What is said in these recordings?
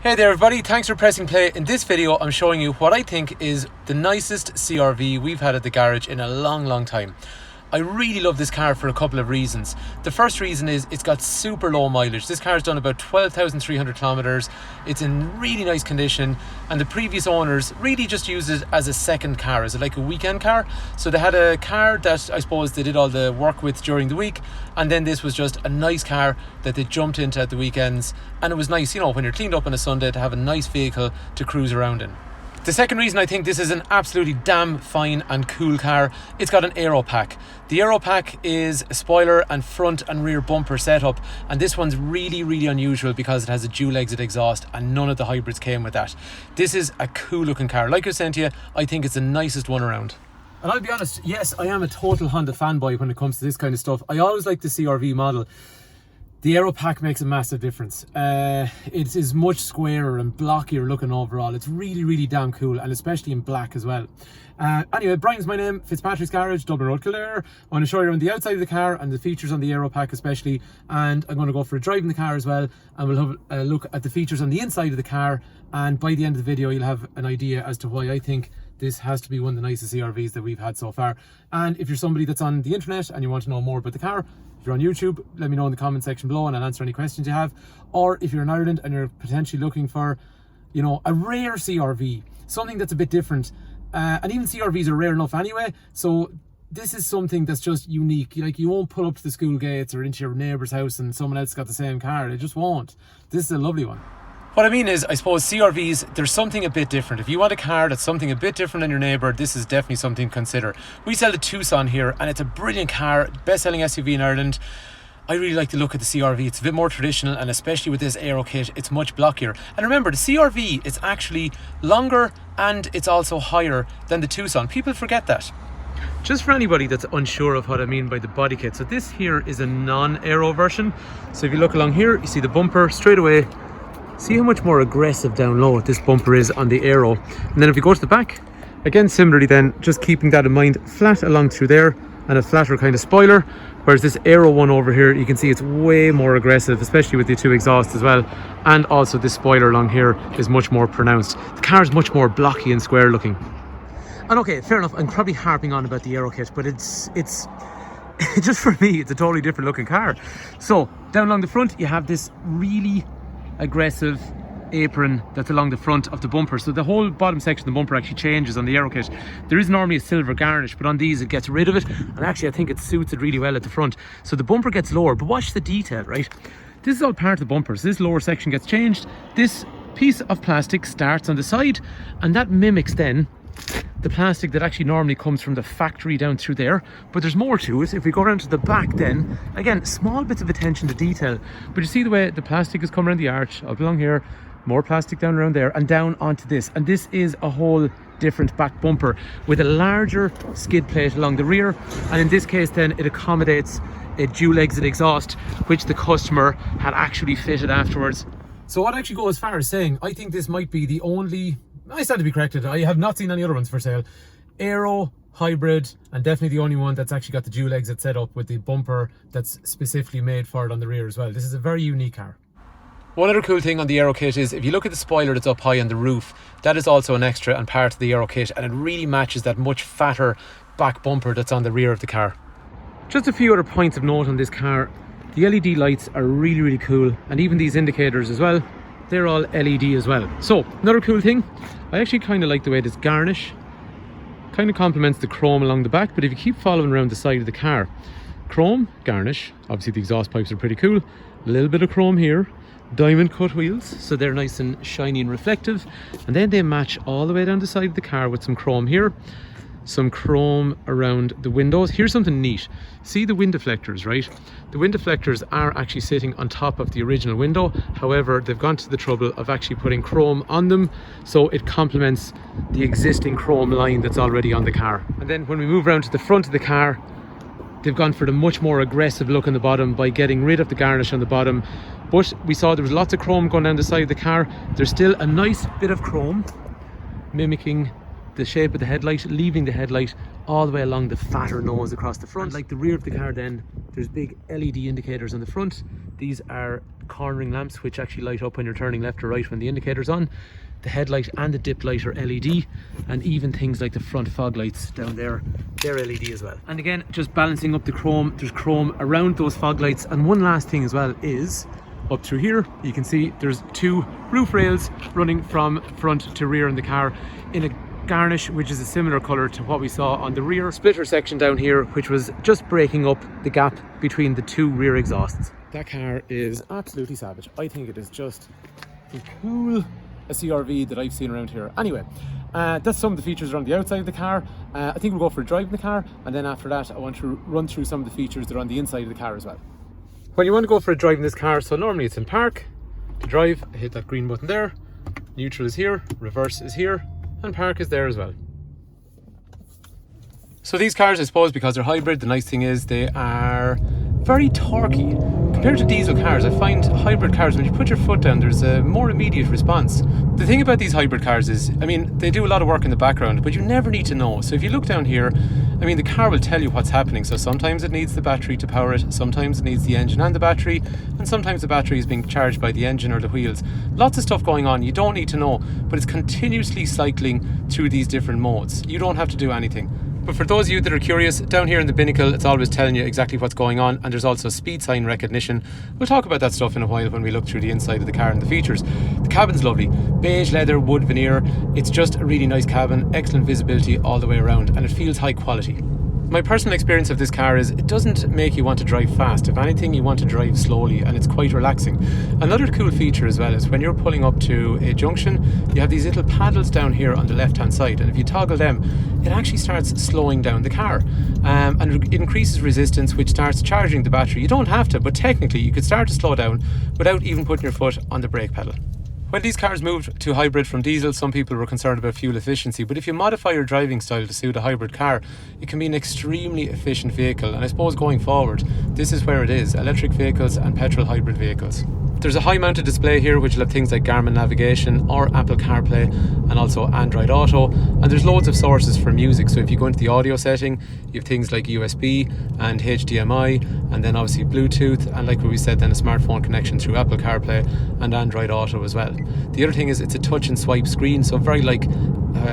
Hey there everybody, thanks for pressing play. In this video I'm showing you what I think is the nicest CRV we've had at the garage in a long time. I really love this car for a couple of reasons. The first reason is it's got super low mileage. This car's done about 12,300 kilometers. It's in really nice condition, and the previous owners really just used it as a second car, as like a weekend car. So they had a car that I suppose they did all the work with during the week, and then this was just a nice car that they jumped into at the weekends. And it was nice, you know, when you're cleaned up on a Sunday, to have a nice vehicle to cruise around in. The second reason I think this is an absolutely damn fine and cool car, it's got an AERO pack. The AERO pack is a spoiler and front and rear bumper setup, and this one's really unusual because it has a dual exit exhaust and none of the hybrids came with that. This is a cool looking car. Like I was saying to you, I think it's the nicest one around. And I'll be honest, yes, I am a total Honda fanboy when it comes to this kind of stuff. I always like the CRV model. The AERO pack makes a massive difference. It is much squarer and blockier looking overall. It's really damn cool, and especially in black as well. Anyway, Brian's my name, Fitzpatricks Garage, Dublin Road, Kildare. I want to show you around the outside of the car and the features on the AERO pack especially, and I'm going to go for a drive in the car as well, and we'll have a look at the features on the inside of the car, and by the end of the video you'll have an idea as to why I think this has to be one of the nicest CRVs that we've had so far. And if you're somebody that's on the internet and you want to know more about the car, if you're on YouTube, let me know in the comment section below and I'll answer any questions you have. Or if you're in Ireland and you're potentially looking for, you know, a rare CRV, something that's a bit different, and even CRVs are rare enough anyway, so this is something that's just unique. Like, you won't pull up to the school gates or into your neighbour's house and someone else got the same car. They just won't. This is a lovely one. What I mean is, I suppose CRVs, there's something a bit different. If you want a car that's something a bit different than your neighbour, this is definitely something to consider. We sell the Tucson here, and it's a brilliant car, best-selling SUV in Ireland. I really like the look of the CRV. It's a bit more traditional, and especially with this AERO kit, it's much blockier. And remember, the CRV is actually longer and it's also higher than the Tucson. People forget that. Just for anybody that's unsure of what I mean by the body kit, so this here is a non-AERO version. So if you look along here, you see the bumper straight away. See how much more aggressive down low this bumper is on the AERO. And then if you go to the back, again similarly then, just keeping that in mind, flat along through there and a flatter kind of spoiler. Whereas this AERO one over here, you can see it's way more aggressive, especially with the two exhausts as well. And also this spoiler along here is much more pronounced. The car is much more blocky and square looking. And okay, fair enough, I'm probably harping on about the AERO kit, but it's just for me, it's a totally different looking car. So down along the front, you have this really aggressive apron that's along the front of the bumper. So the whole bottom section of the bumper actually changes on the AERO kit. There is normally a silver garnish, but on these it gets rid of it, and actually I think it suits it really well at the front. So the bumper gets lower, but watch the detail, right? This is all part of the bumper. So this lower section gets changed. This piece of plastic starts on the side, and that mimics then the plastic that actually normally comes from the factory down through there. But there's more to it. If we go around to the back then, again, small bits of attention to detail, but you see the way the plastic is coming around the arch, up along here, more plastic down around there, and down onto this. And this is a whole different back bumper with a larger skid plate along the rear, and in this case then it accommodates a dual exit exhaust, which the customer had actually fitted afterwards. So I'd actually go as far as saying I think this might be the only, I stand to be corrected, I have not seen any other ones for sale, AERO hybrid, and definitely the only one that's actually got the dual exit set up with the bumper that's specifically made for it on the rear as well. This is a very unique car. One other cool thing on the AERO kit is if you look at the spoiler that's up high on the roof, that is also an extra and part of the AERO kit, and it really matches that much fatter back bumper that's on the rear of the car. Just a few other points of note on this car. The LED lights are really cool, and even these indicators as well, they're all LED as well. So another cool thing, I actually kind of like the way this garnish kind of complements the chrome along the back. But if you keep following around the side of the car, chrome, garnish, obviously the exhaust pipes are pretty cool, a little bit of chrome here, diamond cut wheels, so they're nice and shiny and reflective, and then they match all the way down the side of the car with some chrome here, some chrome around the windows. Here's something neat. See the wind deflectors, right? The wind deflectors are actually sitting on top of the original window. However, they've gone to the trouble of actually putting chrome on them, so it complements the existing chrome line that's already on the car. And then when we move around to the front of the car, they've gone for the much more aggressive look on the bottom by getting rid of the garnish on the bottom. But we saw there was lots of chrome going down the side of the car. There's still a nice bit of chrome mimicking the shape of the headlight, leaving the headlight all the way along the fatter nose across the front. And like the rear of the car then, there's big LED indicators on the front. These are cornering lamps which actually light up when you're turning left or right when the indicator's on. The headlight and the dip light are LED, and even things like the front fog lights down there, they're LED as well. And again, just balancing up the chrome, there's chrome around those fog lights. And one last thing as well is, up through here, you can see there's two roof rails running from front to rear in the car in a garnish, which is a similar colour to what we saw on the rear splitter section down here, which was just breaking up the gap between the two rear exhausts. That car is absolutely savage. I think it is just as cool a CRV that I've seen around here. Anyway, that's some of the features around the outside of the car. I think we'll go for a drive in the car, and then after that I want to run through some of the features that are on the inside of the car as well. When you want to go for a drive in this car, so normally it's in park. To drive, I hit that green button there. Neutral is here, reverse is here, and park is there as well. So these cars, I suppose, because they're hybrid, the nice thing is they are very torquey. Compared to diesel cars, I find hybrid cars, when you put your foot down, there's a more immediate response. The thing about these hybrid cars is, I mean, they do a lot of work in the background, but you never need to know. So if you look down here, I mean, the car will tell you what's happening. So sometimes it needs the battery to power it, sometimes it needs the engine and the battery, and sometimes the battery is being charged by the engine or the wheels. Lots of stuff going on, you don't need to know, but it's continuously cycling through these different modes. You don't have to do anything. But for those of you that are curious, down here in the binnacle, it's always telling you exactly what's going on, and there's also speed sign recognition. We'll talk about that stuff in a while when we look through the inside of the car and the features. The cabin's lovely. Beige leather, wood veneer. It's just a really nice cabin, excellent visibility all the way around, and it feels high quality. My personal experience of this car is it doesn't make you want to drive fast. If anything, you want to drive slowly, and it's quite relaxing. Another cool feature as well is when you're pulling up to a junction, you have these little paddles down here on the left hand side, and if you toggle them, it actually starts slowing down the car, and it increases resistance, which starts charging the battery. You don't have to, but technically you could start to slow down without even putting your foot on the brake pedal. When these cars moved to hybrid from diesel, some people were concerned about fuel efficiency, but if you modify your driving style to suit a hybrid car, it can be an extremely efficient vehicle. And I suppose going forward, this is where it is: electric vehicles and petrol hybrid vehicles. There's a high mounted display here which will have things like Garmin navigation or Apple CarPlay, and also Android Auto, and there's loads of sources for music. So if you go into the audio setting, you have things like USB and HDMI, and then obviously Bluetooth, and like what we said, then a smartphone connection through Apple CarPlay and Android Auto as well. The other thing is it's a touch and swipe screen, so very like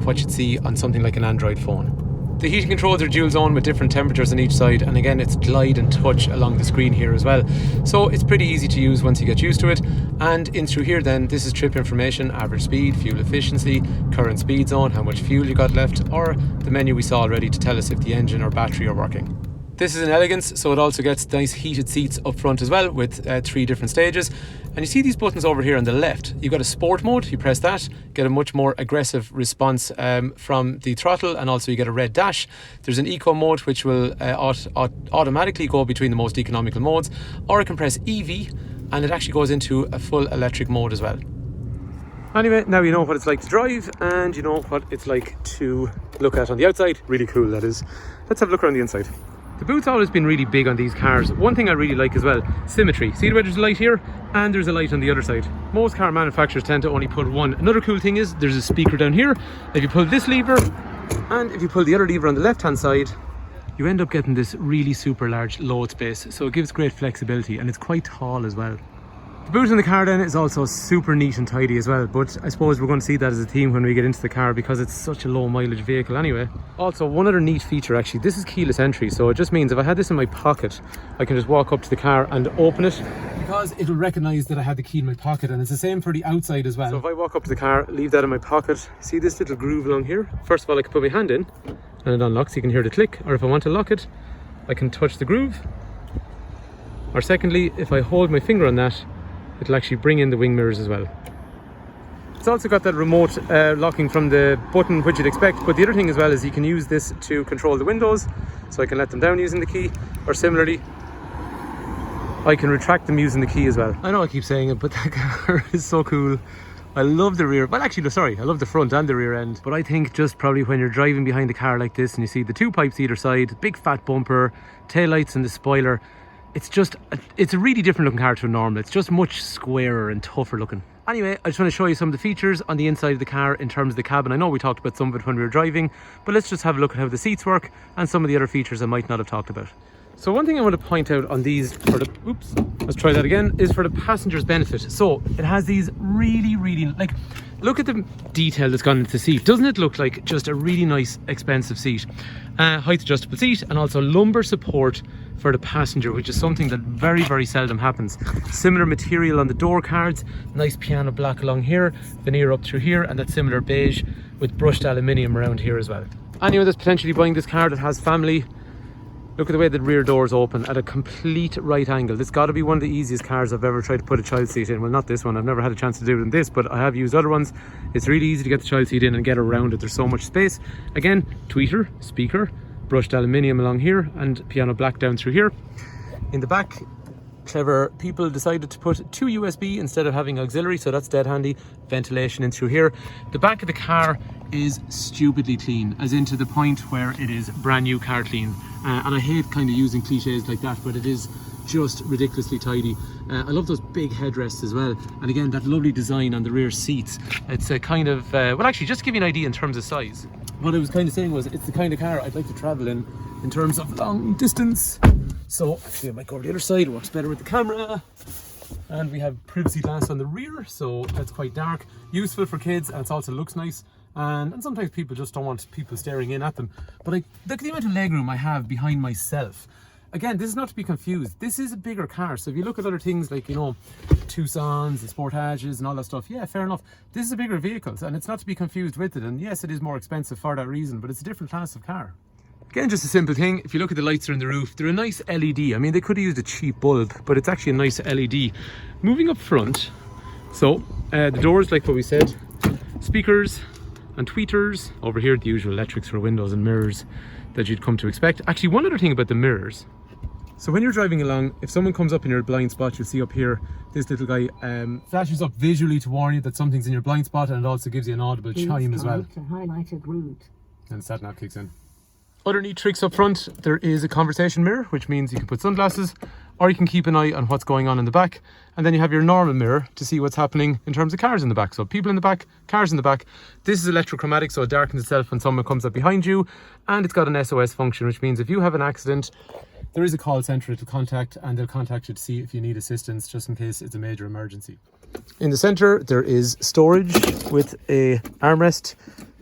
what you'd see on something like an Android phone. The heating controls are dual zone with different temperatures on each side, and again it's glide and touch along the screen here as well, so it's pretty easy to use once you get used to it. And in through here then, this is trip information, average speed, fuel efficiency, current speed zone, how much fuel you got left, or the menu we saw already to tell us if the engine or battery are working. This is an Elegance, so it also gets nice heated seats up front as well with 3 different stages. And you see these buttons over here on the left. You've got a sport mode, you press that, get a much more aggressive response from the throttle, and also you get a red dash. There's an eco mode which will automatically go between the most economical modes, or you can press EV and it actually goes into a full electric mode as well. Anyway, now you know what it's like to drive, and you know what it's like to look at on the outside. Really cool, that is. Let's have a look around the inside. The boot's always been really big on these cars. One thing I really like as well, symmetry. See where there's a light here and there's a light on the other side. Most car manufacturers tend to only put one. Another cool thing is there's a speaker down here. If you pull this lever and if you pull the other lever on the left hand side, you end up getting this really super large load space. So it gives great flexibility, and it's quite tall as well. The boot in the car then is also super neat and tidy as well, but I suppose we're going to see that as a theme when we get into the car because it's such a low mileage vehicle anyway. Also, one other neat feature actually, this is keyless entry, so it just means if I had this in my pocket, I can just walk up to the car and open it, because it will recognise that I had the key in my pocket, and it's the same for the outside as well. So if I walk up to the car, leave that in my pocket, see this little groove along here? First of all, I can put my hand in and it unlocks, you can hear the click, or if I want to lock it, I can touch the groove. Or secondly, if I hold my finger on that, it'll actually bring in the wing mirrors as well. It's also got that remote locking from the button, which you'd expect, but the other thing as well is you can use this to control the windows, so I can let them down using the key, or similarly I can retract them using the key as well. I know I keep saying it, but that car is so cool. I love the rear, well actually sorry, I love the front and the rear end, but I think just probably when you're driving behind a car like this and you see the 2 pipes either side, big fat bumper, taillights and the spoiler, it's a really different looking car to a normal. It's just much squarer and tougher looking. Anyway, I just want to show you some of the features on the inside of the car in terms of the cabin. I know we talked about some of it when we were driving, but let's just have a look at how the seats work and some of the other features I might not have talked about. So one thing I want to point out on these for the, oops, let's try that again, is for the passenger's benefit. So it has these really, like, look at the detail that's gone into the seat. Doesn't it look like just a really nice, expensive seat? Height adjustable seat, and also lumbar support for the passenger, which is something that very seldom happens. Similar material on the door cards, nice piano black along here, veneer up through here, and that similar beige with brushed aluminium around here as well. Anyone that's potentially buying this car that has family, look at the way the rear doors open at a complete right angle. This got to be one of the easiest cars I've ever tried to put a child seat in. Well, not this one, I've never had a chance to do it in this, but I have used other ones. It's really easy to get the child seat in and get around it. There's so much space. Again, tweeter, speaker, brushed aluminium along here, and piano black down through here. In the back, clever people decided to put 2 USB instead of having auxiliary, so that's dead handy. Ventilation in through here. The back of the car is stupidly clean, as in to the point where it is brand new car clean. And I hate kind of using cliches like that, but it is just ridiculously tidy. I love those big headrests as well, and again that lovely design on the rear seats. It's a kind of well, actually, just to give you an idea in terms of size, what I was kind of saying was it's the kind of car I'd like to travel in terms of long distance. So actually I might go over the other side, it works better with the camera. And we have privacy glass on the rear, so that's quite dark, useful for kids, and it also looks nice. And sometimes people just don't want people staring in at them. But look at the amount of legroom I have behind myself. Again, this is not to be confused. This is a bigger car. So if you look at other things like, you know, Tucsons and Sportages and all that stuff, yeah, fair enough. This is a bigger vehicle, and it's not to be confused with it. And yes, it is more expensive for that reason, but it's a different class of car. Again, just a simple thing. If you look at the lights that are in the roof, they're a nice LED. I mean, they could have used a cheap bulb, but it's actually a nice LED. Moving up front, so the doors, like what we said, speakers and tweeters. Over here, the usual electrics for windows and mirrors that you'd come to expect. Actually, one other thing about the mirrors. So when you're driving along, if someone comes up in your blind spot, you'll see up here, this little guy flashes up visually to warn you that something's in your blind spot, and it also gives you an audible chime as well. Highlighted route. And the sat nav kicks in. Other neat tricks up front, there is a conversation mirror, which means you can put sunglasses, or you can keep an eye on what's going on in the back. And then you have your normal mirror to see what's happening in terms of cars in the back. So people in the back, cars in the back. This is electrochromatic, so it darkens itself when someone comes up behind you. And it's got an SOS function, which means if you have an accident, there is a call centre it'll contact, and they'll contact you to see if you need assistance, just in case it's a major emergency. In the centre, there is storage with a armrest,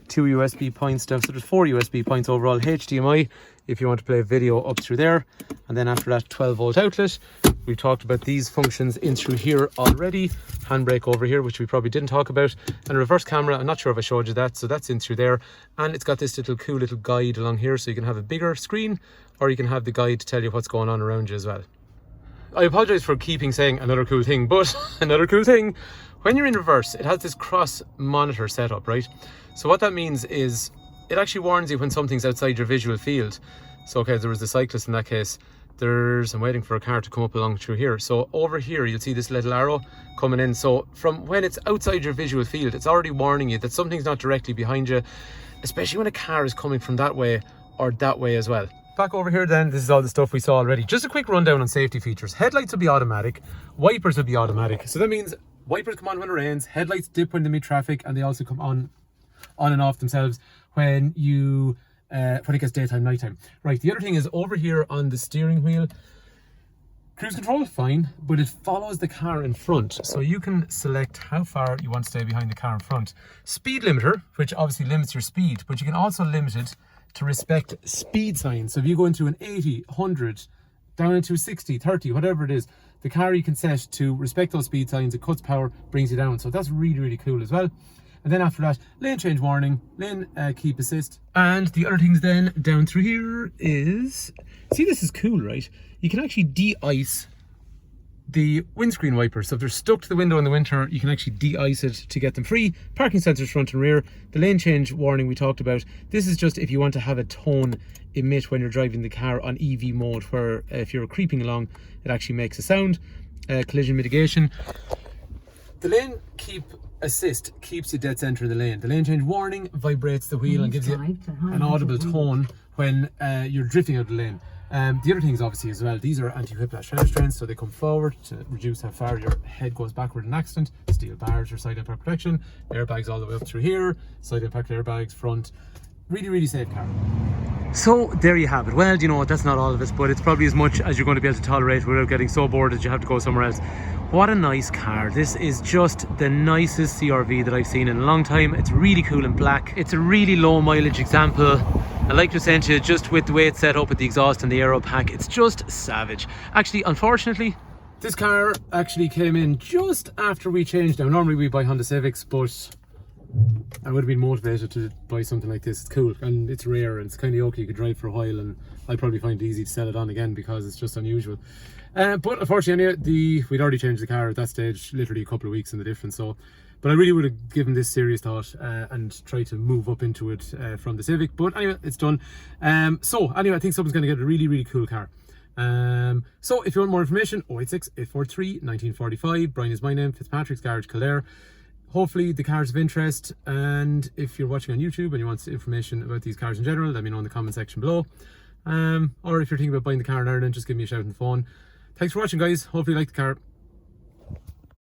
2 USB points down, so there's 4 USB points overall, HDMI if you want to play video up through there, and then after that 12-volt outlet. We talked about these functions in through here already. Handbrake over here, which we probably didn't talk about, and a reverse camera. I'm not sure if I showed you that, so that's in through there. And it's got this cool little guide along here, so you can have a bigger screen, or you can have the guide to tell you what's going on around you as well. I apologise for keeping saying another cool thing, but another cool thing, when you're in reverse, it has this cross monitor setup, right? So what that means is it actually warns you when something's outside your visual field. So okay, there was a cyclist in that case. I'm waiting for a car to come up along through here. So over here, you'll see this little arrow coming in. So from when it's outside your visual field, it's already warning you that something's not directly behind you, especially when a car is coming from that way or that way as well. Back over here then, this is all the stuff we saw already. Just a quick rundown on safety features. Headlights will be automatic, wipers will be automatic. So that means wipers come on when it rains, headlights dip when they meet traffic, and they also come on and off themselves when it gets daytime, nighttime. Right, the other thing is over here on the steering wheel, cruise control, fine, but it follows the car in front. So you can select how far you want to stay behind the car in front. Speed limiter, which obviously limits your speed, but you can also limit it to respect speed signs. So if you go into an 80, 100, down into 60, 30, whatever it is, the car you can set to respect those speed signs. It cuts power, brings you down. So that's really cool as well. And then after that, lane change warning, lane keep assist. And the other things then down through here is, see, this is cool, right? You can actually de-ice the windscreen wipers. So if they're stuck to the window in the winter, you can actually de-ice it to get them free. Parking sensors front and rear. The lane change warning we talked about. This is just if you want to have a tone emit when you're driving the car on EV mode, where if you're creeping along, it actually makes a sound. Collision mitigation. The lane keep assist keeps you dead center of the lane. The lane change warning vibrates the wheel and gives you an audible tone when you're drifting out of the lane. The other things obviously as well, these are anti-whiplash shoulder strains, so they come forward to reduce how far your head goes backward in an accident. Steel bars for side impact protection, airbags all the way up through here, side impact airbags front. Really safe car. So there you have it. Well, you know what, that's not all of it, but it's probably as much as you're going to be able to tolerate without getting so bored that you have to go somewhere else. What a nice car. This is just the nicest CRV that I've seen in a long time. It's really cool in black. It's a really low mileage example. I like to say to you, just with the way it's set up with the exhaust and the aero pack, it's just savage. Actually, unfortunately, this car actually came in just after we changed. Now, normally we buy Honda Civics, but I would have been motivated to buy something like this. It's cool and it's rare and it's kind of okay. You could drive for a while, and I'd probably find it easy to sell it on again because it's just unusual. But unfortunately, anyway, we'd already changed the car at that stage, literally a couple of weeks in the difference. So, but I really would have given this serious thought and tried to move up into it from the Civic. But anyway, it's done. So anyway, I think someone's going to get a really cool car. So if you want more information, 086 843 1945. Brian is my name, Fitzpatricks Garage, Kildare. Hopefully the car's of interest, and if you're watching on YouTube and you want information about these cars in general, let me know in the comment section below. Or if you're thinking about buying the car in Ireland, just give me a shout on the phone. Thanks for watching, guys. Hopefully you like the car.